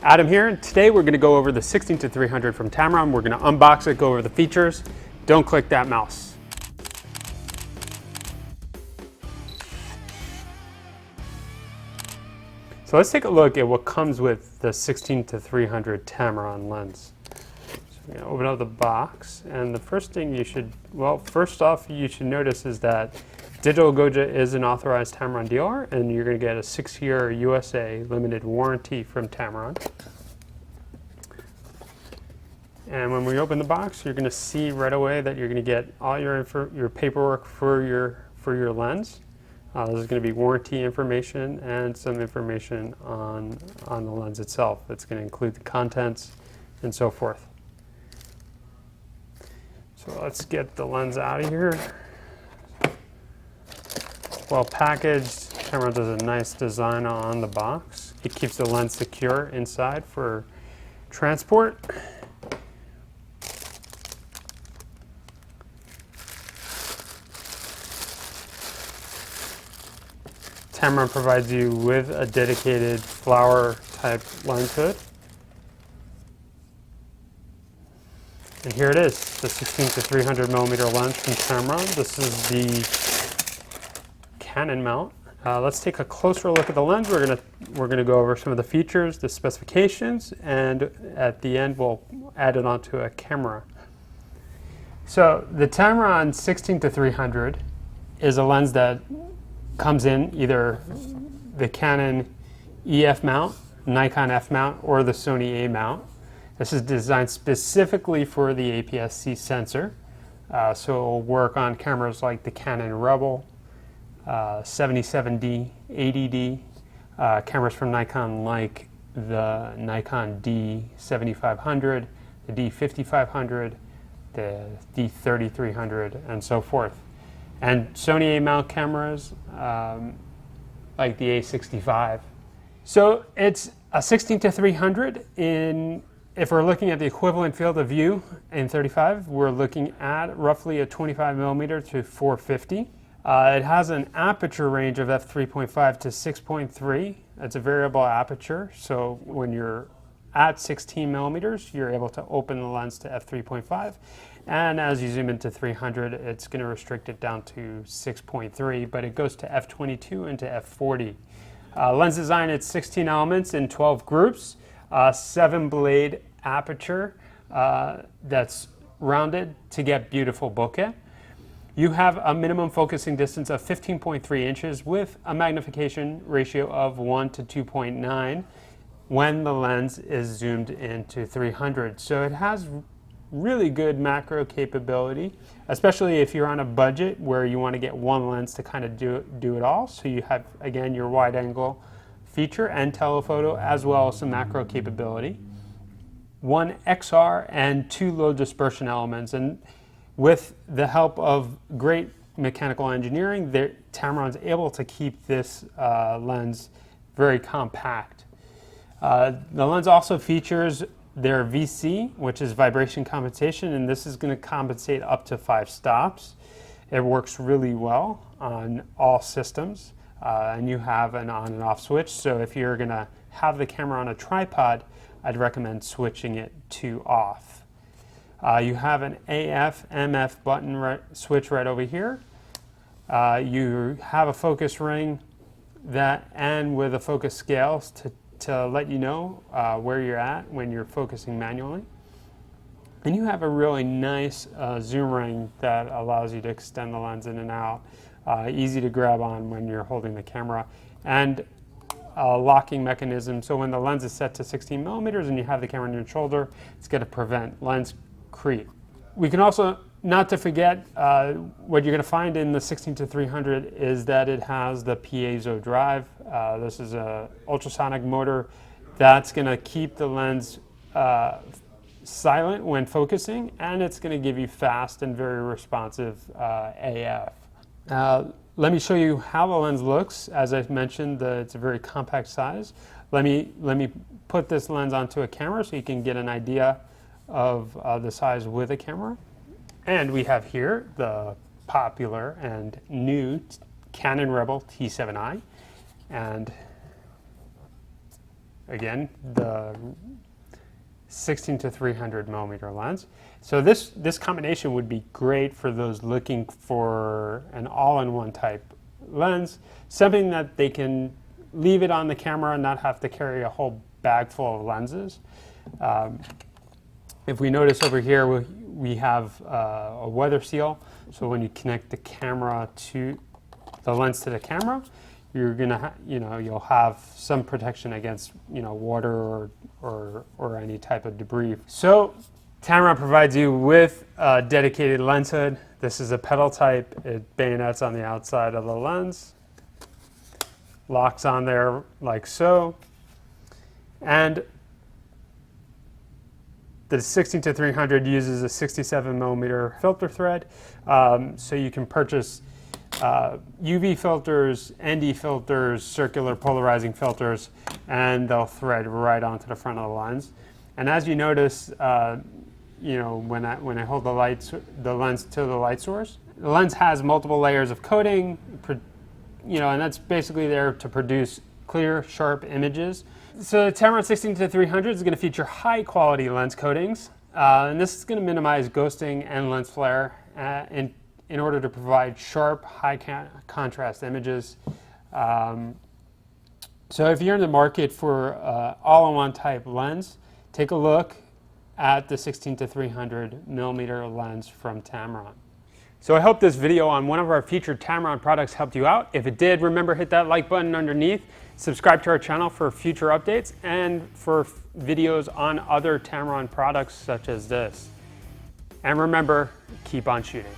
Adam here, and today we're going to go over the 16-300 from Tamron. We're going to unbox it, go over the features. Don't click that mouse. So let's take a look at what comes with the 16-300 Tamron lens. So we're going to open up the box, and the first thing you should, first off you should notice is that Digital Goja is an authorized Tamron dealer, and you're going to get a 6-year USA limited warranty from Tamron. And when we open the box, you're going to see right away that you're going to get all your paperwork for your lens. This is going to be warranty information and some information on the lens itself. It's going to include the contents and so forth. So let's get the lens out of here. Well packaged. Tamron does a nice design on the box. It keeps the lens secure inside for transport. Tamron provides you with a dedicated flower type lens hood. And here it is, the 16-300mm lens from Tamron. This is the Canon mount. Let's take a closer look at the lens. We're gonna go over some of the features, the specifications, and at the end we'll add it onto a camera. So the Tamron 16-300 is a lens that comes in either the Canon EF mount, Nikon F mount, or the Sony A mount. This is designed specifically for the APS-C sensor, so it will work on cameras like the Canon Rebel, 77D, 80D, cameras from Nikon like the Nikon D7500, the D5500, the D3300, and so forth. And Sony A mount cameras like the A65. So it's a 16-300 in, if we're looking at the equivalent field of view in 35, we're looking at roughly a 25mm to 450. It has an aperture range of f3.5 to 6.3. It's a variable aperture, so when you're at 16mm, you're able to open the lens to f3.5. And as you zoom into 300, it's going to restrict it down to 6.3, but it goes to f22 and to f40. Lens design, it's 16 elements in 12 groups, 7-blade aperture that's rounded to get beautiful bokeh. You have a minimum focusing distance of 15.3 inches with a magnification ratio of 1 to 2.9 when the lens is zoomed into 300. So it has really good macro capability, especially if you're on a budget where you want to get one lens to kind of do it all. So you have, again, your wide angle feature and telephoto, as well as some macro capability. 1 XR and 2 low dispersion elements. And with the help of great mechanical engineering, Tamron's able to keep this lens very compact. The lens also features their VC, which is vibration compensation, and this is going to compensate up to 5 stops. It works really well on all systems, and you have an on and off switch. So if you're going to have the camera on a tripod, I'd recommend switching it to off. You have an AF, MF button switch right over here. You have a focus ring and with a focus scales to let you know where you're at when you're focusing manually. And you have a really nice zoom ring that allows you to extend the lens in and out. Easy to grab on when you're holding the camera. And a locking mechanism, so when the lens is set to 16mm and you have the camera on your shoulder, it's going to prevent lens creep. We can also, not to forget, what you're going to find in the 16-300 is that it has the Piezo drive. This is an ultrasonic motor that's going to keep the lens silent when focusing, and it's going to give you fast and very responsive AF. Let me show you how the lens looks. As I've mentioned, it's a very compact size. Let me put this lens onto a camera so you can get an idea of the size with a camera. And we have here the popular and new Canon Rebel T7i, and again, the 16 to 300 millimeter lens. So this combination would be great for those looking for an all-in-one type lens, something that they can leave it on the camera and not have to carry a whole bag full of lenses. If we notice over here, we have a weather seal. So when you connect the camera to the lens to the camera, you're gonna, you'll have some protection against, water or any type of debris. So Tamron provides you with a dedicated lens hood. This is a pedal type. It bayonets on the outside of the lens, locks on there like so, and the 16 to 300 uses a 67 millimeter filter thread, so you can purchase UV filters, ND filters, circular polarizing filters, and they'll thread right onto the front of the lens. And as you notice, when I hold the lens to the light source, the lens has multiple layers of coating, and that's basically there to produce clear, sharp images. So the Tamron 16 to 300 is going to feature high quality lens coatings, and this is going to minimize ghosting and lens flare in order to provide sharp, high contrast images. So if you're in the market for all-in-one type lens, take a look at the 16 to 300 millimeter lens from Tamron. So I hope this video on one of our featured Tamron products helped you out. If it did, remember, hit that like button underneath, subscribe to our channel for future updates and for videos on other Tamron products such as this. And remember, keep on shooting.